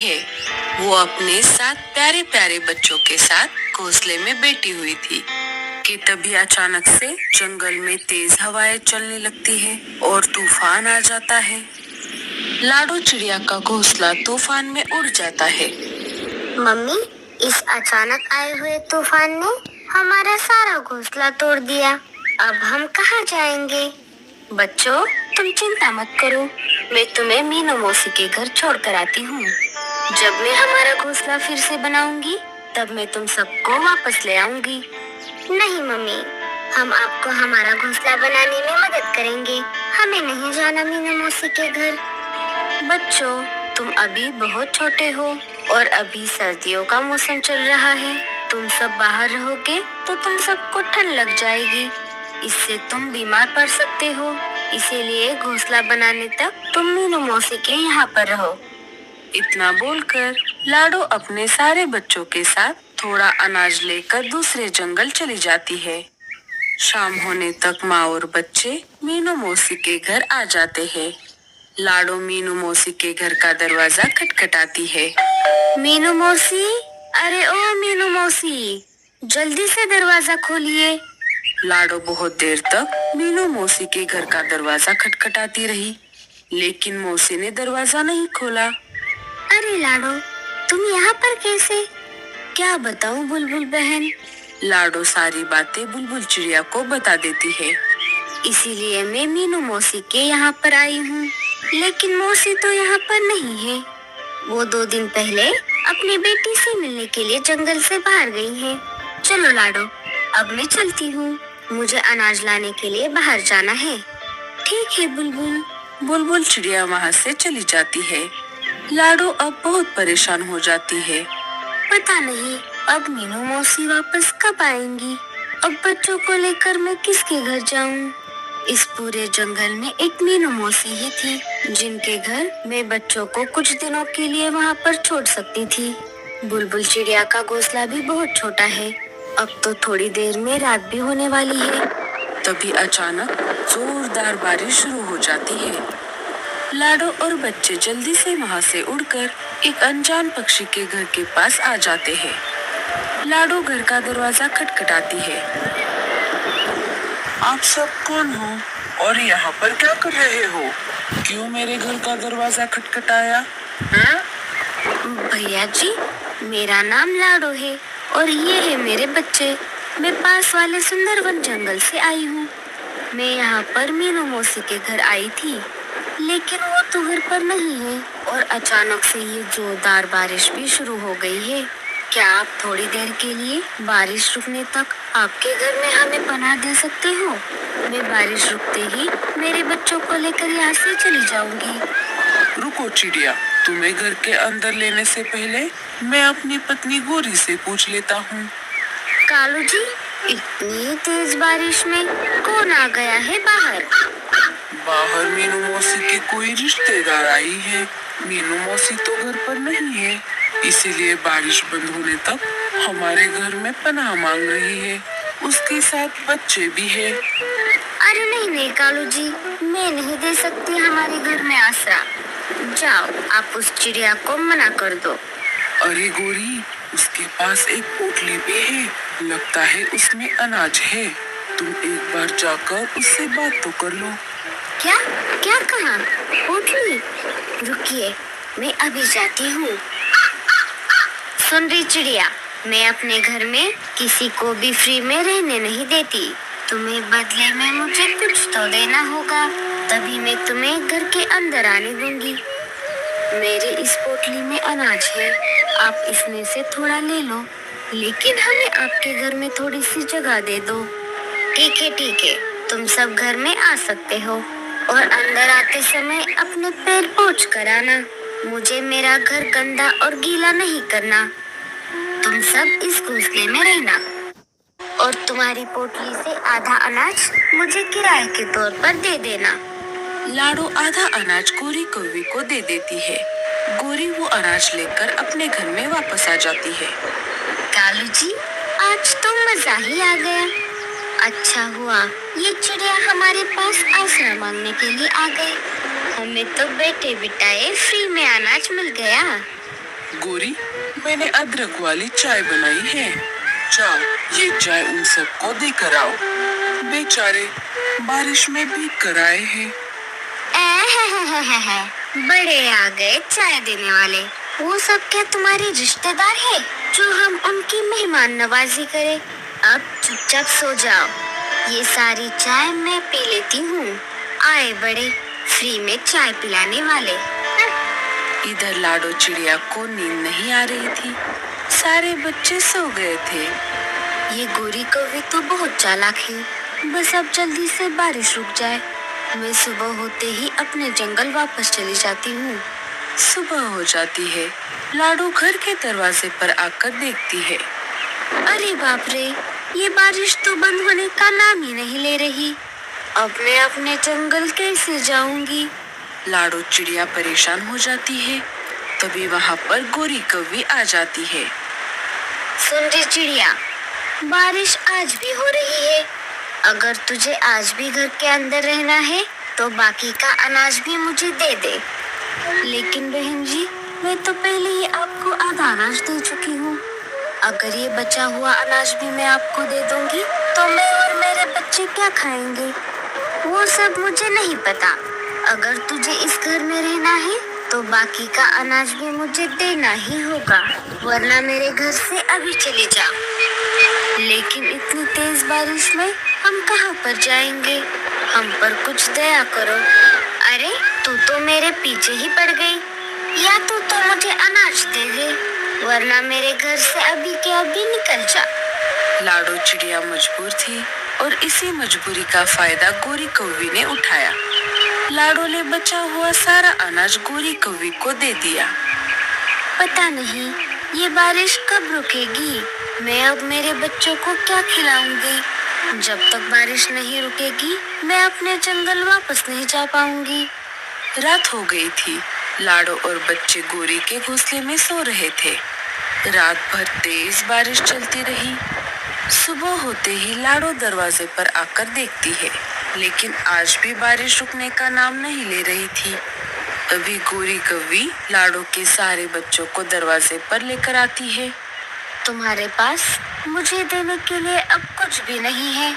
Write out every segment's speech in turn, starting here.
है। वो अपने 7 प्यारे प्यारे बच्चों के साथ घोंसले में बैठी हुई थी कि तभी अचानक से जंगल में तेज हवाएं चलने लगती है और तूफान आ जाता है। लाडो चिड़िया का घोंसला तूफान में उड़ जाता है। मम्मी, इस अचानक आए हुए तूफान ने हमारा सारा घोंसला तोड़ दिया। अब हम कहाँ जाएंगे? बच्चों, तुम चिंता मत करो, मैं तुम्हें मीनू मौसी के घर छोड़कर आती हूँ। जब मैं हमारा घोंसला फिर से बनाऊंगी, तब मैं तुम सबको वापस ले आऊंगी। नहीं मम्मी, हम आपको हमारा घोंसला बनाने में मदद करेंगे। हमें नहीं जाना मीनू मौसी के घर। बच्चों, तुम अभी बहुत छोटे हो और अभी सर्दियों का मौसम चल रहा है। तुम सब बाहर रहोगे तो तुम सबको ठंड लग जाएगी, इससे तुम बीमार पड़ सकते हो। इसीलिए घोंसला बनाने तक तुम मीनू मौसी के यहाँ पर रहो। इतना बोलकर लाडो अपने सारे बच्चों के साथ थोड़ा अनाज लेकर दूसरे जंगल चली जाती है। शाम होने तक माँ और बच्चे मीनू मौसी के घर आ जाते हैं। लाडो मीनू मौसी के घर का दरवाजा खटखटाती है। मीनू मौसी, अरे ओ मीनू मौसी, जल्दी से दरवाजा खोलिए। लाडो बहुत देर तक मीनू मौसी के घर का दरवाजा खटखटाती रही, लेकिन मौसी ने दरवाजा नहीं खोला। अरे लाडो, तुम यहाँ पर कैसे? क्या बताऊं बुलबुल बहन? लाडो सारी बातें बुलबुल चिड़िया को बता देती है। इसीलिए मैं मीनू मौसी के यहाँ पर आई हूँ, लेकिन मौसी तो यहाँ पर नहीं है। वो 2 दिन पहले अपनी बेटी से मिलने के लिए जंगल से बाहर गई है। चलो लाडो, अब मैं चलती हूँ, मुझे अनाज लाने के लिए बाहर जाना है। ठीक है बुलबुल। बुलबुल चिड़िया वहाँ से चली जाती है। लाडो अब बहुत परेशान हो जाती है। पता नहीं अब मीनू मौसी वापस कब आएंगी। अब बच्चों को लेकर मैं किसके घर जाऊं? इस पूरे जंगल में एक मीनू मौसी ही थी, जिनके घर मैं बच्चों को कुछ दिनों के लिए वहाँ पर छोड़ सकती थी। बुलबुल चिड़िया का घोंसला भी बहुत छोटा है। अब तो थोड़ी देर में रात भी होने वाली है। तभी अचानक जोरदार बारिश शुरू हो जाती है। लाडो और बच्चे जल्दी से वहाँ से उड़कर एक अनजान पक्षी के घर के पास आ जाते हैं। लाडो घर का दरवाजा खटखटाती है। आप सब कौन हो और यहाँ पर क्या कर रहे हो? क्यों मेरे घर का दरवाजा खटखटाया? भैया जी, मेरा नाम लाडो है और ये है मेरे बच्चे। मैं पास वाले सुंदरवन जंगल से आई हूँ। मैं यहाँ पर मीनू मौसी के घर आई थी, लेकिन वो तो घर पर नहीं है और अचानक से ये जोरदार बारिश भी शुरू हो गई है। क्या आप थोड़ी देर के लिए बारिश रुकने तक आपके घर में हमें पनाह दे सकते हो? मैं बारिश रुकते ही मेरे बच्चों को लेकर यहाँ से चली जाऊंगी। रुको चिड़िया, तुम्हें घर के अंदर लेने से पहले मैं अपनी पत्नी गोरी से पूछ लेता हूँ। कालू जी, इतनी तेज बारिश में कौन आ गया है बाहर? बाहर मीनू मौसी की कोई रिश्तेदार आई है। मीनू मौसी तो घर पर नहीं है, इसीलिए बारिश बंद होने तक हमारे घर में पनाह मांग रही है। उसके साथ बच्चे भी है। अरे नहीं नहीं कालू जी, मैं नहीं दे सकती हमारे घर में आसरा। जाओ, आप उस चिड़िया को मना कर दो। अरे गोरी, उसके पास एक पोटली भी है, लगता है उसमें अनाज है। तुम एक बार जाकर उससे बात तो कर लो। क्या क्या कहा? पोटली? रुकिए, मैं अभी जाती हूँ। सुन रही चिड़िया, मैं अपने घर में किसी को भी फ्री में रहने नहीं देती। तुम्हें बदले में मुझे कुछ तो देना होगा, तभी मैं तुम्हें घर के अंदर आने दूंगी। मेरी इस पोटली में अनाज है, आप इसमें से थोड़ा ले लो, लेकिन हमें आपके घर में थोड़ी सी जगह दे दो। ठीक है, तुम सब घर में आ सकते हो और अंदर आते समय अपने पैर पोंछ कर आना। मुझे मेरा घर गंदा और गीला नहीं करना। तुम सब इस घोंसले में रहना और तुम्हारी पोटली से आधा अनाज मुझे किराए के तौर पर दे देना। लाडो आधा अनाज गोरी कौवी को दे देती है। गोरी वो अनाज लेकर अपने घर में वापस आ जाती है। कालू जी, आज तो मजा ही आ गया। अच्छा हुआ ये चिड़िया हमारे पास आसरा मांगने के लिए आ गए। हमें तो बैठे बिठाए फ्री में अनाज मिल गया। गोरी, मैंने अदरक वाली चाय बनाई है। जाओ, ये चाय उन सबको देकर आओ। बेचारे बारिश में भीग कर आए हैं। बड़े आ गए चाय देने वाले। वो सब क्या तुम्हारे रिश्तेदार है जो हम उनकी मेहमान नवाजी करें? अब चुपचाप सो जाओ। ये सारी चाय मैं पी लेती हूँ। आए बड़े फ्री में चाय पिलाने वाले। इधर लाडो चिड़िया को नींद नहीं आ रही थी। सारे बच्चे सो गए थे। ये गोरी कौवी तो बहुत चालाक है। बस अब जल्दी से बारिश रुक जाए। मैं सुबह होते ही अपने जंगल वापस चली जाती हूँ। सुबह हो जाती है। लाडो घर के दरवाजे पर आकर देखती है। अरे बाप रे, ये बारिश तो बंद होने का नाम ही नहीं ले रही। अब मैं अपने जंगल कैसे जाऊंगी? लाडो चिड़िया परेशान हो जाती है। तभी वहाँ पर गोरी कौवी आ जाती है। सुन रे चिड़िया, बारिश आज भी हो रही है। अगर तुझे आज भी घर के अंदर रहना है तो बाकी का अनाज भी मुझे दे दे। लेकिन बहन जी, मैं तो पहले ही आपको आधा अनाज दे चुकी हूँ। अगर ये बचा हुआ अनाज भी मैं आपको दे दूंगी तो मैं और मेरे बच्चे क्या खाएंगे? वो सब मुझे नहीं पता। अगर तुझे इस घर में रहना है तो बाकी का अनाज भी मुझे देना ही होगा, वरना मेरे घर से अभी चले जा। लेकिन इतनी तेज बारिश में हम कहाँ पर जाएंगे? हम पर कुछ दया करो। अरे तू तो मेरे पीछे ही पड़ गई। या तू तो मुझे अनाज दे दे, वरना मेरे घर से अभी के अभी निकल जा। लाडो चिड़िया मजबूर थी और इसी मजबूरी का फायदा गोरी कौवी ने उठाया। लाडो ने बचा हुआ सारा अनाज गोरी कौवी को दे दिया। पता नहीं ये बारिश कब रुकेगी। मैं अब मेरे बच्चों को क्या खिलाऊंगी? जब तक बारिश नहीं रुकेगी मैं अपने जंगल वापस नहीं जा पाऊंगी। रात हो गई थी। लाडो और बच्चे गोरी के घोंसले में सो रहे थे। रात भर तेज बारिश चलती रही। सुबह होते ही लाडो दरवाजे पर आकर देखती है, लेकिन आज भी बारिश रुकने का नाम नहीं ले रही थी। तभी गोरी कौवी लाडो के सारे बच्चों को दरवाजे पर लेकर आती है। तुम्हारे पास मुझे देने के लिए अब कुछ भी नहीं है,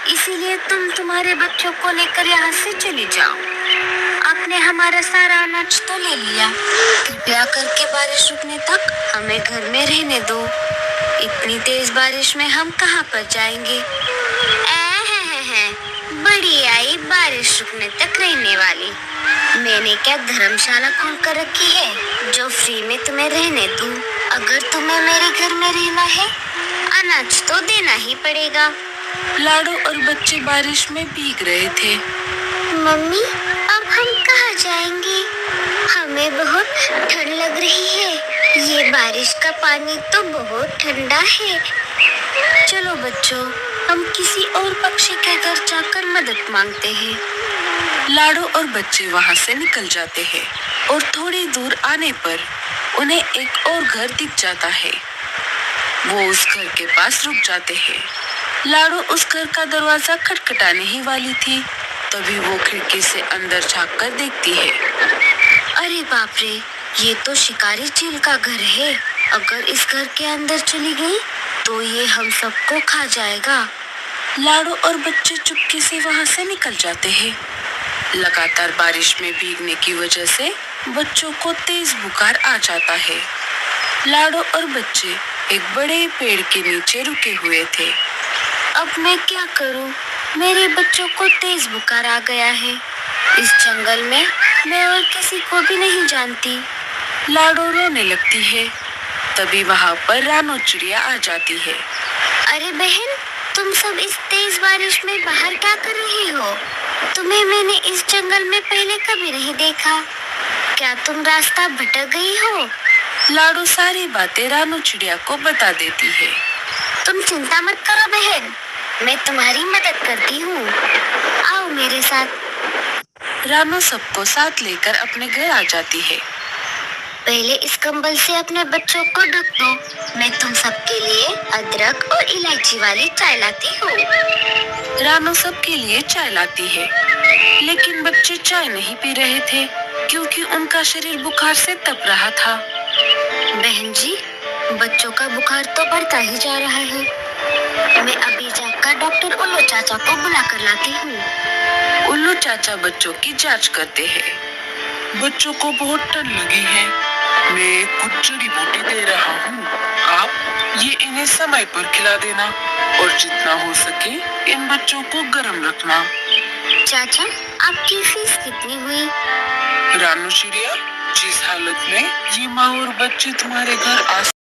इसीलिए तुम तुम्हारे बच्चों को लेकर यहाँ से चली जाओ। आपने हमारा सारा अनाज तो ले लिया। कृपया करके बारिश रुकने तक हमें घर में रहने दो। इतनी तेज बारिश में हम कहाँ पर जाएंगे? बड़ी आई बारिश रुकने तक रहने वाली। मैंने क्या धर्मशाला खोल कर रखी है जो फ्री में तुम्हें रहने दूं? अगर तुम्हें मेरे घर में रहना है अनाज तो देना ही पड़ेगा। लाडो और बच्चे बारिश में भीग रहे थे। मम्मी, अब हम कहाँ जाएंगे? हमें बहुत ठंड लग रही है। ये बारिश का पानी तो बहुत ठंडा है। चलो बच्चों, हम किसी और पक्षी के घर जाकर मदद मांगते हैं। लाडो और बच्चे वहाँ से निकल जाते हैं और थोड़ी दूर आने पर उन्हें एक और घर दिख जाता है। वो उस घर के पास रुक जाते हैं। लाडो उस घर का दरवाजा खटखटाने ही वाली थी, तभी वो खिड़की से अंदर झांक कर देखती है। अरे बाप रे, ये तो शिकारी चील का घर है। अगर इस घर के अंदर चली गई तो ये हम सबको खा जाएगा। लाडो और बच्चे चुपके से वहाँ से निकल जाते हैं। लगातार बारिश में भीगने की वजह से बच्चों को तेज बुखार आ जाता है। लाडो और बच्चे एक बड़े पेड़ के नीचे रुके हुए थे। अब मैं क्या करूं? मेरे बच्चों को तेज बुखार आ गया है। इस जंगल में मैं और किसी को भी नहीं जानती। लाडो रोने लगती है। तभी वहाँ पर रानो चिड़िया आ जाती है। अरे बहन, तुम सब इस तेज बारिश में बाहर क्या कर रही हो? तुम्हें मैंने इस जंगल में पहले कभी नहीं देखा। क्या तुम रास्ता भटक गई हो? लाडो सारी बातें रानो चिड़िया को बता देती है। तुम चिंता मत करो बहन, मैं तुम्हारी मदद करती हूँ। आओ मेरे साथ। रानो सबको साथ लेकर अपने घर आ जाती है। पहले इस कंबल से अपने बच्चों को ढक दो। मैं तुम सबके लिए अदरक और इलायची वाली चाय लाती हूँ। रानो सबके लिए चाय लाती है, लेकिन बच्चे चाय नहीं पी रहे थे क्योंकि उनका शरीर बुखार से तप रहा था। बहन जी, बच्चों का बुखार तो बढ़ता ही जा रहा है। मैं अभी जाकर डॉक्टर उल्लू चाचा को बुला कर लाती हूँ। उल्लू चाचा बच्चों की जांच करते हैं। बच्चों को बहुत ठंड लगी है। मैं कुछ जड़ी बूटी दे रहा हूँ। आप ये इन्हें समय पर खिला देना और जितना हो सके इन बच्चों को गर्म रखना। चाचा, आपकी फीस कितनी हुई? रानू चिड़िया, जिस हालत में ये माँ और बच्चे तुम्हारे घर आ